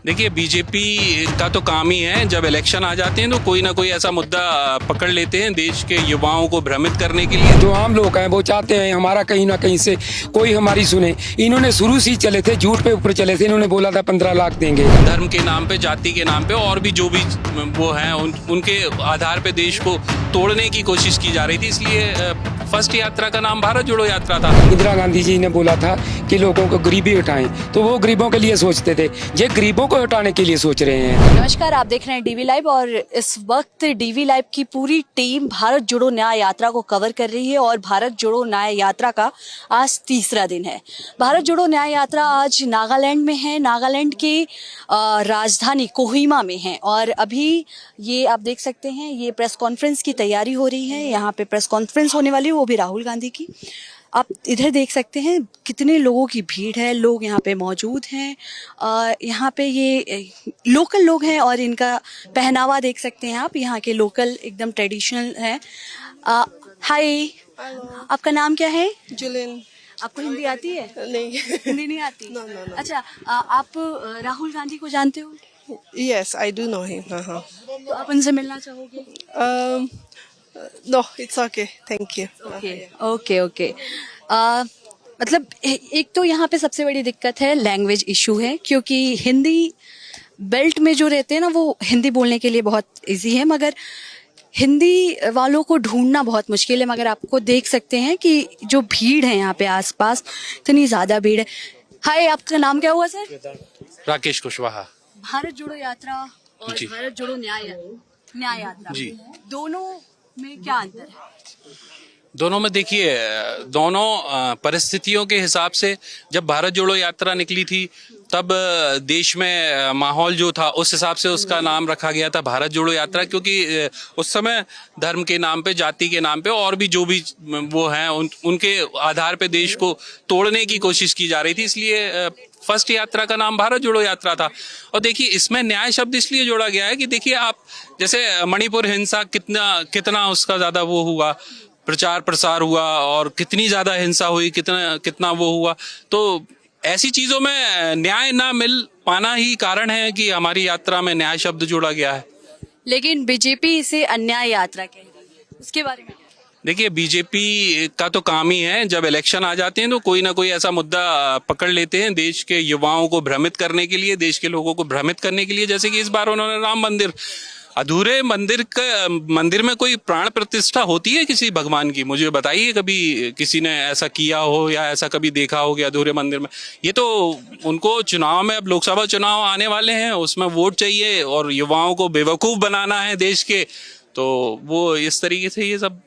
देखिए, बीजेपी का तो काम ही है जब इलेक्शन आ जाते हैं तो कोई ना कोई ऐसा मुद्दा पकड़ लेते हैं देश के युवाओं को भ्रमित करने के लिए। जो आम लोग हैं वो चाहते हैं हमारा कहीं ना कहीं से कोई हमारी सुने। इन्होंने शुरू से ही चले थे, झूठ पे ऊपर चले थे। इन्होंने बोला था 15 लाख देंगे। धर्म के नाम पे, जाति के नाम पे और भी जो भी वो हैं उनके आधार पे देश को तोड़ने की कोशिश की जा रही थी। इसलिए फर्स्ट यात्रा का नाम भारत जोड़ो यात्रा था। इंदिरा गांधी जी ने बोला था कि लोगों को गरीबी हटाएं, तो वो गरीबों के लिए सोचते थे, ये गरीबों को हटाने के लिए सोच रहे हैं। नमस्कार, आप देख रहे हैं डीवी लाइव और इस वक्त डीवी लाइव की पूरी टीम भारत जोड़ो न्याय यात्रा को कवर कर रही है और भारत जोड़ो न्याय यात्रा का आज तीसरा दिन है। भारत जोड़ो न्याय यात्रा आज नागालैंड में है, नागालैंड की राजधानी कोहिमा में है और अभी ये आप देख सकते हैं ये प्रेस कॉन्फ्रेंस की तैयारी हो रही है। यहाँ पे प्रेस कॉन्फ्रेंस होने वाली है, वो भी राहुल गांधी की। आप इधर देख सकते हैं कितने लोगों की भीड़ है, लोग यहाँ पे मौजूद हैं। यहाँ पे ये लोकल लोग हैं और इनका पहनावा देख सकते हैं आप, यहाँ के लोकल एकदम ट्रेडिशनल है। हाय, आपका नाम क्या है? जुलिन। आपको हिंदी आती है? नहीं। हिंदी नहीं आती? No, no, no. अच्छा, आप राहुल गांधी को जानते हो? Yes, I do know him. तो आप उनसे मिलना चाहोगे? No, it's okay. Thank you. Okay okay. मतलब एक तो यहाँ पे सबसे बड़ी दिक्कत है, लैंग्वेज इशू है, क्योंकि हिंदी बेल्ट में जो रहते हैं ना वो हिंदी बोलने के लिए बहुत इजी है, मगर हिंदी वालों को ढूंढना बहुत मुश्किल है। मगर आपको देख सकते हैं कि जो भीड़ है यहाँ पे आसपास, इतनी ज्यादा भीड़ है। हाय, आपका नाम क्या हुआ सर? राकेश कुशवाहा। भारत जोड़ो यात्रा और जी। भारत जोड़ो न्याय यात्रा, जी। दोनों में क्या अंतर है? दोनों में देखिए, दोनों परिस्थितियों के हिसाब से जब भारत जोड़ो यात्रा निकली थी तब देश में माहौल जो था उस हिसाब से उसका नाम रखा गया था भारत जोड़ो यात्रा, क्योंकि उस समय धर्म के नाम पे, जाति के नाम पे और भी जो भी वो हैं उनके आधार पे देश को तोड़ने की कोशिश की जा रही थी। इसलिए फर्स्ट यात्रा का नाम भारत जोड़ो यात्रा था। और देखिए, इसमें न्याय शब्द इसलिए जोड़ा गया है कि देखिए आप जैसे मणिपुर हिंसा कितना उसका ज्यादा वो हुआ, प्रचार प्रसार हुआ और कितनी ज्यादा हिंसा हुई, कितना वो हुआ, तो ऐसी चीजों में न्याय ना मिल पाना ही कारण है कि हमारी यात्रा में न्याय शब्द जोड़ा गया है। लेकिन बीजेपी इसे अन्याय यात्रा कह रही है, उसके बारे में? देखिए, बीजेपी का तो काम ही है जब इलेक्शन आ जाते हैं तो कोई ना कोई ऐसा मुद्दा पकड़ लेते हैं देश के युवाओं को भ्रमित करने के लिए, देश के लोगों को भ्रमित करने के लिए। जैसे कि इस बार उन्होंने राम मंदिर, अधूरे मंदिर में कोई प्राण प्रतिष्ठा होती है किसी भगवान की? मुझे बताइए कभी किसी ने ऐसा किया हो या ऐसा कभी देखा हो कि अधूरे मंदिर में? ये तो उनको चुनाव में, अब लोकसभा चुनाव आने वाले हैं, उसमें वोट चाहिए और युवाओं को बेवकूफ बनाना है देश के, तो वो इस तरीके से ये सब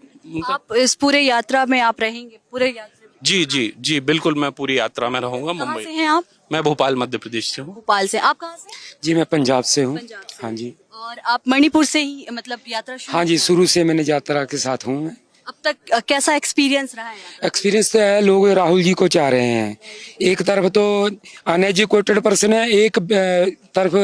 आप इस पूरे यात्रा में आप रहेंगे पूरे यात्रा में? जी जी जी, बिल्कुल, मैं पूरी यात्रा में रहूंगा। कहाँ मुंबई से हैं आप? मैं भोपाल मध्य प्रदेश से हूँ। भोपाल से। आप कहाँ से? जी, मैं पंजाब से हूँ। पंजाब से। हाँ जी। और आप मणिपुर से ही मतलब यात्रा शुरू? हाँ जी, शुरू से मैंने यात्रा के साथ हूँ मैं। अब तक कैसा एक्सपीरियंस रहा है यहाँ? एक्सपीरियंस तो है, लोग राहुल जी को चाह रहे हैं। एक तरफ तो अनएजुकेटेड पर्सन है, एक तरफ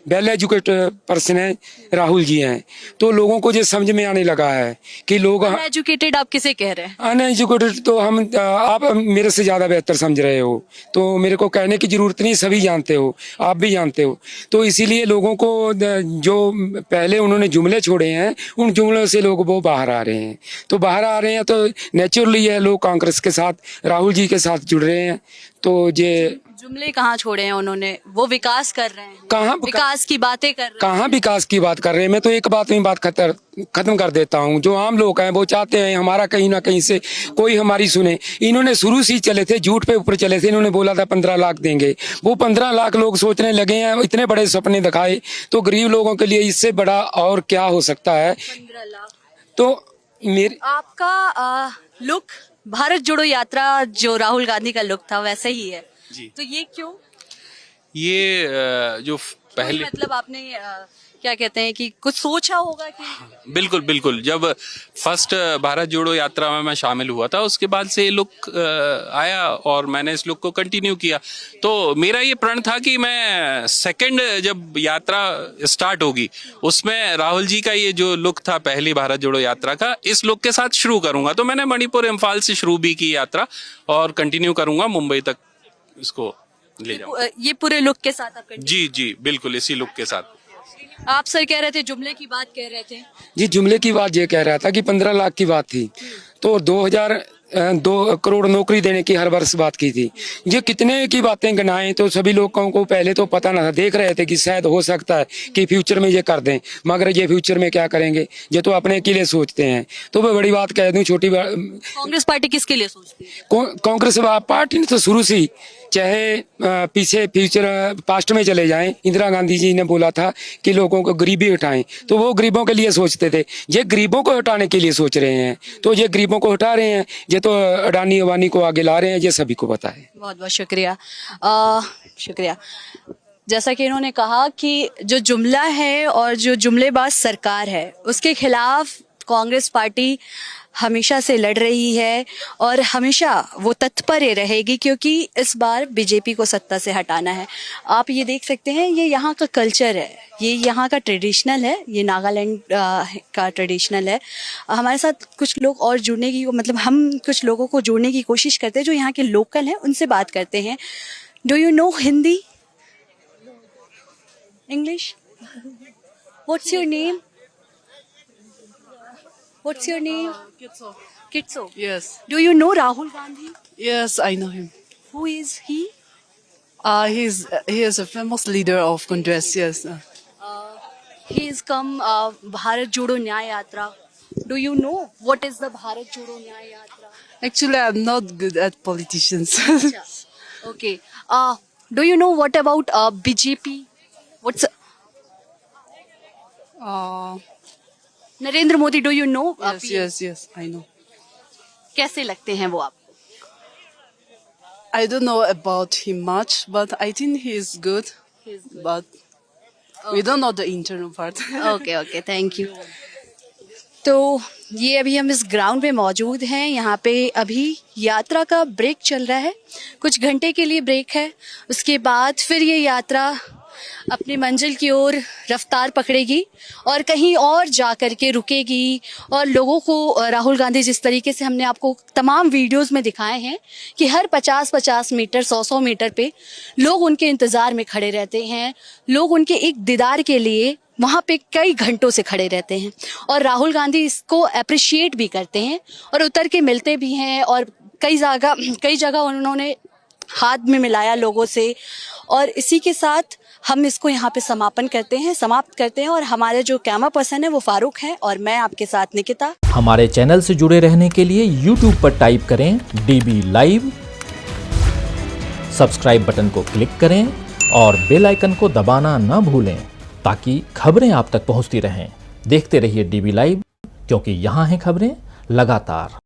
वेल एजुकेटेड पर्सन है, राहुल जी हैं। तो लोगों को ये समझ में आने लगा है कि लोग अनएजुकेटेड आप किसे कह रहे हैं? अनएजुकेटेड तो आप मेरे से ज्यादा बेहतर समझ रहे हो, तो मेरे को कहने की जरूरत नहीं, सभी जानते हो, आप भी जानते हो। तो इसीलिए लोगों को जो पहले उन्होंने जुमले छोड़े हैं उन जुमलों से लोग वो बाहर आ रहे हैं। तो बाहर आ रहे हैं तो नेचुरली है, लोग कांग्रेस के साथ, राहुल जी के साथ जुड़ रहे हैं। तो ये जुमले कहाँ छोड़े हैं उन्होंने? वो विकास कर रहे हैं, कहाँ विकास की बातें कर रहे हैं। कहाँ विकास की बात कर रहे हैं? मैं तो एक बात में बात खत्म कर देता हूँ। जो आम लोग हैं वो चाहते हैं हमारा कहीं ना कहीं से कोई हमारी सुने। इन्होंने शुरू से ही चले थे, झूठ पे ऊपर चले थे। इन्होंने बोला था 15 लाख देंगे, वो 15 लाख लोग सोचने लगे हैं। इतने बड़े सपने दिखाए तो गरीब लोगों के लिए इससे बड़ा और क्या हो सकता है? 15 लाख। तो मेरे आपका लुक भारत जोड़ो यात्रा जो राहुल गांधी का लुक था वैसे ही है जी। तो ये क्यों? ये जो पहले, मतलब आपने क्या कहते हैं कि कुछ सोचा होगा कि? बिल्कुल बिल्कुल, जब फर्स्ट भारत जोड़ो यात्रा में मैं शामिल हुआ था उसके बाद से ये लुक आया और मैंने इस लुक को कंटिन्यू किया। तो मेरा ये प्रण था कि मैं सेकंड जब यात्रा स्टार्ट होगी उसमें राहुल जी का ये जो लुक था पहली भारत जोड़ो यात्रा का, इस लुक के साथ शुरू करूंगा। तो मैंने मणिपुर, इम्फाल से शुरू भी की यात्रा और कंटिन्यू करूंगा मुंबई तक इसको ले जाऊंगा। ये पूरे लुक के साथ आप कंटिन्यू। जी जी बिल्कुल इसी लुक के साथ। आप सर कह रहे थे, जुमले की बात कह रहे थे। जी जुमले की बात ये कह रहा था कि 15 लाख की बात थी, तो 2 करोड़ नौकरी देने की हर वर्ष बात की थी। ये कितने की बातें गिनाएं तो सभी लोगों को पहले तो पता ना था, देख रहे थे कि शायद हो सकता है कि फ्यूचर में ये कर दें, मगर ये फ्यूचर में क्या करेंगे, ये तो अपने के लिए सोचते हैं। तो मैं बड़ी बात कह दूं, कांग्रेस पार्टी किसके लिए सोचती है? कांग्रेस पार्टी ने तो शुरू से ही, चाहे पीछे फ्यूचर पास्ट में चले जाएं, इंदिरा गांधी जी ने बोला था कि लोगों को गरीबी हटाएं, तो वो गरीबों के लिए सोचते थे। ये गरीबों को हटाने के लिए सोच रहे हैं, तो ये गरीबों को हटा रहे हैं, ये तो अडानी अवानी को आगे ला रहे हैं, ये सभी को पता है। बहुत बहुत शुक्रिया। शुक्रिया। जैसा कि इन्होंने कहा कि जो जुमला है और जो जुमलेबाज सरकार है उसके खिलाफ कांग्रेस पार्टी हमेशा से लड़ रही है और हमेशा वो तत्पर रहेगी, क्योंकि इस बार बीजेपी को सत्ता से हटाना है। आप ये देख सकते हैं, ये यहाँ का कल्चर है, ये यहाँ का ट्रेडिशनल है, ये नागालैंड का ट्रेडिशनल है। हमारे साथ कुछ लोग और जुड़ने की, मतलब हम कुछ लोगों को जोड़ने की कोशिश करते हैं जो यहाँ के लोकल हैं, उनसे बात करते हैं। Do you know Hindi, English? What's your name? What's your name? Kitso. Kitso. Yes. Do you know Rahul Gandhi? Yes, I know him. Who is he? He is a famous leader of Congress. Yes. He is come Bharat Jodo Nyaya Yatra. Do you know what is the Bharat Jodo Nyaya Yatra? Actually, I'm not good at politicians. Okay. Do you know what about BJP? What's Narendra Modi? Do you know? yes, I know. कैसे लगते हैं वो आप? I don't know about him much, but I think he is good. But we don't know the internal part. Okay okay, thank you. तो ये अभी हम इस ग्राउंड पे मौजूद हैं। यहाँ पे अभी यात्रा का ब्रेक चल रहा है, कुछ घंटे के लिए ब्रेक है। उसके बाद फिर ये यात्रा अपनी मंजिल की ओर रफ्तार पकड़ेगी और कहीं और जा कर के रुकेगी। और लोगों को राहुल गांधी, जिस तरीके से हमने आपको तमाम वीडियोस में दिखाए हैं कि हर 50-50 मीटर, 100-100 मीटर पे लोग उनके इंतज़ार में खड़े रहते हैं, लोग उनके एक दीदार के लिए वहाँ पे कई घंटों से खड़े रहते हैं। और राहुल गांधी इसको अप्रिशिएट भी करते हैं और उतर के मिलते भी हैं, और कई जगह उन्होंने हाथ में मिलाया लोगों से। और इसी के साथ हम इसको यहाँ पे समाप्त करते हैं। और हमारे जो कैमरा पर्सन है वो फारूक है और मैं आपके साथ निकिता। हमारे चैनल से जुड़े रहने के लिए YouTube पर टाइप करें DB लाइव, सब्सक्राइब बटन को क्लिक करें और बेल आइकन को दबाना न भूलें ताकि खबरें आप तक पहुंचती रहें। देखते रहिए DB लाइव, क्योंकि यहाँ हैं खबरें लगातार।